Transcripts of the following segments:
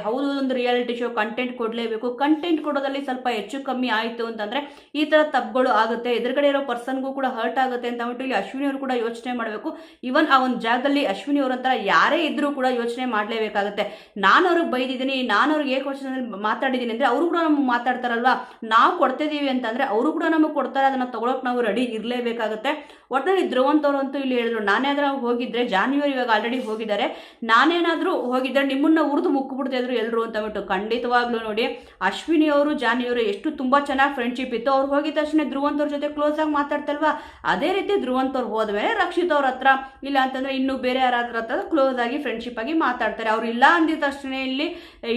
ಹೌದು ಒಂದು reality show content ಕೊಡಲೇಬೇಕು, ಕಂಟೆಂಟ್ ಕೊಡೋದಲ್ಲಿ ಸ್ವಲ್ಪ ಹೆಚ್ಚು ಕಮ್ಮಿ ಆಯಿತು ಅಂತಂದರೆ ಈ ಥರ ತಪ್ಪುಗಳು ಆಗುತ್ತೆ, ಎದುರುಗಡೆ ಇರೋ ಪರ್ಸನ್ಗೂ ಕೂಡ ಹರ್ಟ್ ಆಗುತ್ತೆ ಅಂತ ಅಂದ್ಬಿಟ್ಟು ಇಲ್ಲಿ ಅಶ್ವಿನಿ ಅವರು ಕೂಡ ಯೋಚನೆ ಮಾಡಬೇಕು. ಇವನ್ ಆ ಒಂದು ಜಾಗದಲ್ಲಿ ಅಶ್ವಿನಿ ಅವರಂತರ ಯಾರೇ ಇದ್ರೂ ಕೂಡ ಯೋಚನೆ ಮಾಡಲೇಬೇಕಾಗುತ್ತೆ. ನಾನು ಅವ್ರಿಗೆ ಬೈದಿದ್ದೀನಿ, ನಾನು ಅವ್ರಿಗೆ ಏಕವಚನದಲ್ಲಿ ಮಾತಾಡಿದ್ದೀನಿ ಅಂದರೆ ಅವರು ಕೂಡ ನಮಗೆ ಮಾತಾಡ್ತಾರಲ್ವಾ, ನಾವು ಕೊಡ್ತಿದ್ದೀವಿ ಅಂತಂದರೆ ಅವರು ಕೂಡ ನಮಗೆ ಕೊಡ್ತಾರೆ, ಅದನ್ನು ತೊಗೊಳಕ್ಕೆ ನಾವು ರೆಡಿ ಇರಲೇಬೇಕಾಗುತ್ತೆ. ಒಟ್ಟಿನಲ್ಲಿ ಧ್ರುವಂತವ್ರಂತೂ ಇಲ್ಲಿ ಹೇಳಿದ್ರು, ನಾನೇನಾದ್ರೂ ಹೋಗಿದ್ರೆ ಜಾನ್ವರಿ ಇವಾಗ ಆಲ್ರೆಡಿ ಹೋಗಿದ್ದಾರೆ, ನಾನೇನಾದರೂ ಹೋಗಿದ್ರೆ ನಿಮ್ಮನ್ನ ಉರಿದು ಮುಕ್ಕಿಬಿಡ್ತಾ ಇದ್ರು ಎಲ್ಲರೂ ಅಂತ ಬಿಟ್ಟು. ಖಂಡಿತವಾಗ್ಲೂ ನೋಡಿ ಅಶ್ವಿನಿ ಅವರು ಜಾನ್ವರಿ ಎಷ್ಟು ತುಂಬ ಚೆನ್ನಾಗಿ ಫ್ರೆಂಡ್ಶಿಪ್ ಇತ್ತು, ಅವ್ರು ಹೋಗಿದ ತಕ್ಷಣ ಧ್ರುವಂತವ್ರ ಜೊತೆ ಕ್ಲೋಸ್ ಆಗಿ ಮಾತಾಡ್ತಲ್ವಾ, ಅದೇ ರೀತಿ ಧ್ರುವಂತವ್ರು ಹೋದ್ಮೇಲೆ ರಕ್ಷಿತ್ ಅವ್ರ ಹತ್ರ ಇಲ್ಲ ಅಂತಂದರೆ ಇನ್ನೂ ಬೇರೆ ಯಾರಾದ್ರ ಹತ್ರ ಕ್ಲೋಸ್ ಆಗಿ ಫ್ರೆಂಡ್ಶಿಪ್ ಆಗಿ ಮಾತಾಡ್ತಾರೆ. ಅವ್ರು ಇಲ್ಲ ಅಂದಿದ ತಕ್ಷಣ ಇಲ್ಲಿ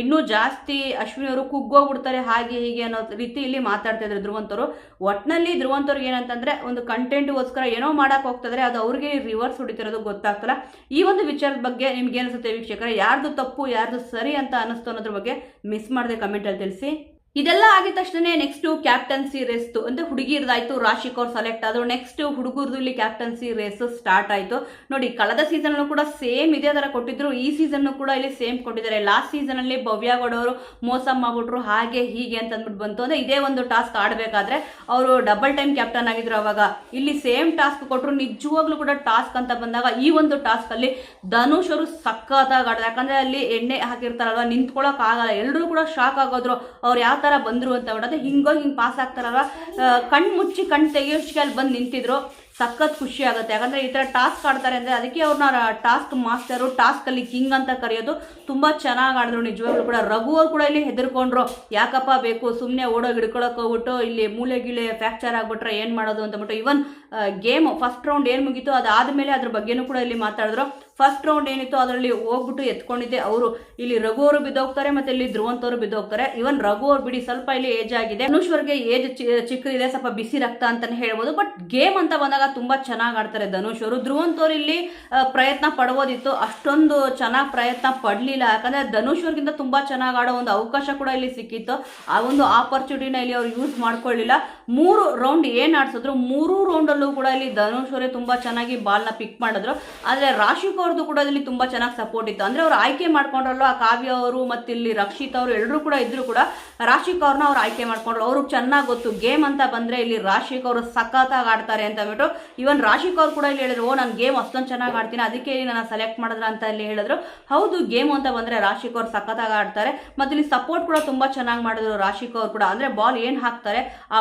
ಇನ್ನೂ ಜಾಸ್ತಿ ಅಶ್ವಿನಿ ಅವರು ಕುಗ್ಗೋಗ್ಬಿಡ್ತಾರೆ, ಹಾಗೆ ಹೀಗೆ ಅನ್ನೋ ರೀತಿ ಇಲ್ಲಿ ಮಾತಾಡ್ತಾ ಇದ್ರು ಧ್ರುವಂತವ್ರು. ಒಟ್ಟಿನಲ್ಲಿ ಧ್ರುವಂತವ್ರಿಗೆ ಏನಂತಂದ್ರೆ ಒಂದು ಕಂಟೆಂಟ್ಗೋಸ್ಕರ ಏನೋ ಮಾಡಕ್ಕೆ ಹೋಗ್ತಿದ್ರೆ ಅದು ಅವ್ರಿಗೆ ರಿವರ್ಸ್ ಹೊಡಿತಿರೋದು ಗೊತ್ತಾಗ್ತಲ್ಲ. ಈ ಒಂದು ವಿಚಾರದ ಬಗ್ಗೆ ನಿಮ್ಗೆ ಅನಿಸುತ್ತೆ ವೀಕ್ಷಕರೇ, ಯಾರ್ದು ತಪ್ಪು ಯಾರ್ದು ಸರಿ ಅಂತ ಅನಿಸ್ತು ಅನ್ನೋದ್ರ ಬಗ್ಗೆ ಮಿಸ್ ಮಾಡದೆ ಕಮೆಂಟಲ್ಲಿ ತಿಳಿಸಿ. ಇದೆಲ್ಲ ಆಗಿದ ತಕ್ಷಣ ನೆಕ್ಸ್ಟ್ ಕ್ಯಾಪ್ಟನ್ಸಿ ರೇಸ್ ಅಂದ್ರೆ ಹುಡುಗಿರ್ದಾಯ್ತು, ರಾಶಿಕ್ ಅವ್ರು ಸೆಲೆಕ್ಟ್ ಆದ್ರು. ನೆಕ್ಸ್ಟ್ ಹುಡುಗರದು ಇಲ್ಲಿ ಕ್ಯಾಪ್ಟನ್ಸಿ ರೇಸ್ ಸ್ಟಾರ್ಟ್ ಆಯಿತು. ನೋಡಿ ಕಳೆದ ಸೀಸನ್ ಕೂಡ ಸೇಮ್ ಇದೇ ಥರ ಕೊಟ್ಟಿದ್ರು, ಈ ಸೀಸನ್ ಕೂಡ ಇಲ್ಲಿ ಸೇಮ್ ಕೊಟ್ಟಿದ್ದಾರೆ. ಲಾಸ್ಟ್ ಸೀಸನ್ ಅಲ್ಲಿ ಭವ್ಯಗೌಡ ಅವರು ಮೋಸ ಮಾಡ್ಬಿಟ್ರು, ಹಾಗೆ ಹೀಗೆ ಅಂತ ಅಂದ್ಬಿಟ್ಟು ಬಂತು. ಅಂದ್ರೆ ಇದೇ ಒಂದು ಟಾಸ್ಕ್ ಆಡಬೇಕಾದ್ರೆ ಅವರು ಡಬಲ್ ಟೈಮ್ ಕ್ಯಾಪ್ಟನ್ ಆಗಿದ್ರು. ಅವಾಗ ಇಲ್ಲಿ ಸೇಮ್ ಟಾಸ್ಕ್ ಕೊಟ್ಟರು. ನಿಜವಾಗ್ಲೂ ಕೂಡ ಟಾಸ್ಕ್ ಅಂತ ಬಂದಾಗ ಈ ಒಂದು ಟಾಸ್ಕ್ ಅಲ್ಲಿ ಧನುಷ್ ಅವರು ಸಖತ್ತಾಗಿ ಆಡಿದ್ರು. ಯಾಕಂದ್ರೆ ಅಲ್ಲಿ ಎಣ್ಣೆ ಹಾಕಿರ್ತಾರಲ್ವ, ನಿಂತ್ಕೊಳ್ಳೋಕೆ ಆಗಲ್ಲ, ಎಲ್ಲರೂ ಕೂಡ ಶಾಕ್ ಆಗೋದ್ರು ಅವ್ರು ಯಾವ ತರ ಬಂದ್ರು ಅಂತ ಬಿಡೋದು. ಹಿಂಗೋಗಿ ಹಿಂಗೆ ಪಾಸ್ ಆಗ್ತಾರಲ್ವ, ಕಣ್ಣು ಮುಚ್ಚಿ ಕಣ್ಣು ತೆಗಿಯೋಷ್ಟಕ್ಕೆ ಅಲ್ಲಿ ಬಂದು ನಿಂತಿದ್ರು. ಸಖತ್ ಖುಷಿ ಆಗುತ್ತೆ, ಯಾಕಂದರೆ ಈ ಥರ ಟಾಸ್ಕ್ ಆಡ್ತಾರೆ ಅಂದರೆ ಅದಕ್ಕೆ ಅವ್ರನ್ನ ಟಾಸ್ಕ್ ಮಾಸ್ಟರು, ಟಾಸ್ಕಲ್ಲಿ ಕಿಂಗ್ ಅಂತ ಕರೆಯೋದು. ತುಂಬ ಚೆನ್ನಾಗಿ ಆಡಿದ್ರು ನಿಜವಾಗ್ಲೂ ಕೂಡ. ರಘು ಅವ್ರು ಕೂಡ ಇಲ್ಲಿ ಹೆದರ್ಕೊಂಡ್ರು, ಯಾಕಪ್ಪ ಬೇಕು ಸುಮ್ಮನೆ ಓಡೋಗಿ ಹಿಡ್ಕೊಳಕ್ಕೆ ಹೋಗ್ಬಿಟ್ಟು ಇಲ್ಲಿ ಮೂಲೆ ಗೀಳೆ ಫ್ರ್ಯಾಕ್ಚರ್ ಆಗಿಬಿಟ್ರೆ ಏನು ಮಾಡೋದು ಅಂತಬಿಟ್ಟು. ಇವನ್ ಗೇಮ್ ಫಸ್ಟ್ ರೌಂಡ್ ಏನು ಮುಗೀತು ಅದಾದಮೇಲೆ ಅದ್ರ ಬಗ್ಗೆನೂ ಕೂಡ ಇಲ್ಲಿ ಮಾತಾಡಿದ್ರು. ಫಸ್ಟ್ ರೌಂಡ್ ಏನಿತ್ತು ಅದರಲ್ಲಿ ಹೋಗ್ಬಿಟ್ಟು ಎತ್ಕೊಂಡಿದ್ದೆ ಅವರು. ಇಲ್ಲಿ ರಘು ಅವರು ಬಿದ್ದೋಗ್ತಾರೆ, ಮತ್ತೆ ಇಲ್ಲಿ ಧ್ರುವಂತವ್ರು ಬಿದ್ದೋಗ್ತಾರೆ. ಇವನ್ ರಘು ಅವ್ರು ಬಿಡಿ ಸ್ವಲ್ಪ ಇಲ್ಲಿ ಏಜ್ ಆಗಿದೆ, ಧನುಷ್ವರ್ಗೆ ಏಜ್ ಚಿಕ್ಕದಿದೆ, ಸ್ವಲ್ಪ ಬಿಸಿ ರಕ್ತ ಅಂತಾನೆ ಹೇಳ್ಬೋದು. ಬಟ್ ಗೇಮ್ ಅಂತ ಬಂದಾಗ ತುಂಬಾ ಚೆನ್ನಾಗಿ ಆಡ್ತಾರೆ ಧನುಷ್ ಅವರು. ಧ್ರುವಂತವ್ರು ಇಲ್ಲಿ ಪ್ರಯತ್ನ ಪಡ್ಬೋದಿತ್ತು, ಅಷ್ಟೊಂದು ಚೆನ್ನಾಗಿ ಪ್ರಯತ್ನ ಪಡಲಿಲ್ಲ. ಯಾಕಂದ್ರೆ ಧನುಷ್ ಅವ್ರಿಗಿಂತ ತುಂಬಾ ಚೆನ್ನಾಗಿ ಆಡೋ ಒಂದು ಅವಕಾಶ ಕೂಡ ಇಲ್ಲಿ ಸಿಕ್ಕಿತ್ತು. ಆ ಒಂದು ಆಪರ್ಚುನಿಟಿನ ಇಲ್ಲಿ ಅವ್ರು ಯೂಸ್ ಮಾಡ್ಕೊಳ್ಳಿಲ್ಲ. 3 ರೌಂಡ್ ಏನ್ ಆಡ್ಸಿದ್ರು 3 ರೌಂಡಲ್ಲೂ ಕೂಡ ಇಲ್ಲಿ ಧನುಷ್ ಅವರೇ ತುಂಬಾ ಚೆನ್ನಾಗಿ ಬಾಲ್ನ ಪಿಕ್ ಮಾಡಿದ್ರು. ಆದ್ರೆ ರಾಶಿಕ್ ಅವ್ರದ್ದು ಕೂಡ ಇಲ್ಲಿ ತುಂಬಾ ಚೆನ್ನಾಗಿ ಸಪೋರ್ಟ್ ಇತ್ತು. ಅಂದ್ರೆ ಅವ್ರು ಆಯ್ಕೆ ಮಾಡ್ಕೊಂಡ್ರಲ್ಲ, ಕಾವ್ಯ ಅವರು ಮತ್ತೆ ಇಲ್ಲಿ ರಕ್ಷಿತ್ ಅವರು ಎಲ್ಲರೂ ಕೂಡ ಇದ್ರು ಕೂಡ ರಾಶಿಕ್ ಅವ್ರನ್ನ ಅವ್ರು ಆಯ್ಕೆ ಮಾಡ್ಕೊಂಡ್ರು. ಅವ್ರಿಗೆ ಚೆನ್ನಾಗಿ ಗೊತ್ತು ಗೇಮ್ ಅಂತ ಬಂದ್ರೆ ಇಲ್ಲಿ ರಾಶಿಕ್ ಅವರು ಸಖತ್ತಾಗಿ ಆಡ್ತಾರೆ ಅಂತ ಬಿಟ್ಟು. ಇವನ್ ರಾಶಿಕ್ ಅವ್ರು ಕೂಡ ಇಲ್ಲಿ ಹೇಳಿದ್ರು, ನಾನು ಗೇಮ್ ಅಷ್ಟೊಂದು ಚೆನ್ನಾಗಿ ಆಡ್ತೀನಿ, ಅದಕ್ಕೆ ಇಲ್ಲಿ ನಾನು ಸೆಲೆಕ್ಟ್ ಮಾಡಿದ್ರ ಅಂತ ಇಲ್ಲಿ ಹೇಳಿದ್ರು. ಹೌದು, ಗೇಮ್ ಅಂತ ಬಂದ್ರೆ ರಾಶಿಕ್ ಅವ್ರು ಸಖತ್ತಾಗಿ ಆಡ್ತಾರೆ. ಮತ್ತೆ ಇಲ್ಲಿ ಸಪೋರ್ಟ್ ಕೂಡ ತುಂಬಾ ಚೆನ್ನಾಗಿ ಮಾಡಿದ್ರು ರಾಶಿಕ್ ಅವ್ರು ಕೂಡ. ಅಂದ್ರೆ ಬಾಲ್ ಏನ್ ಹಾಕ್ತಾರೆ ಆ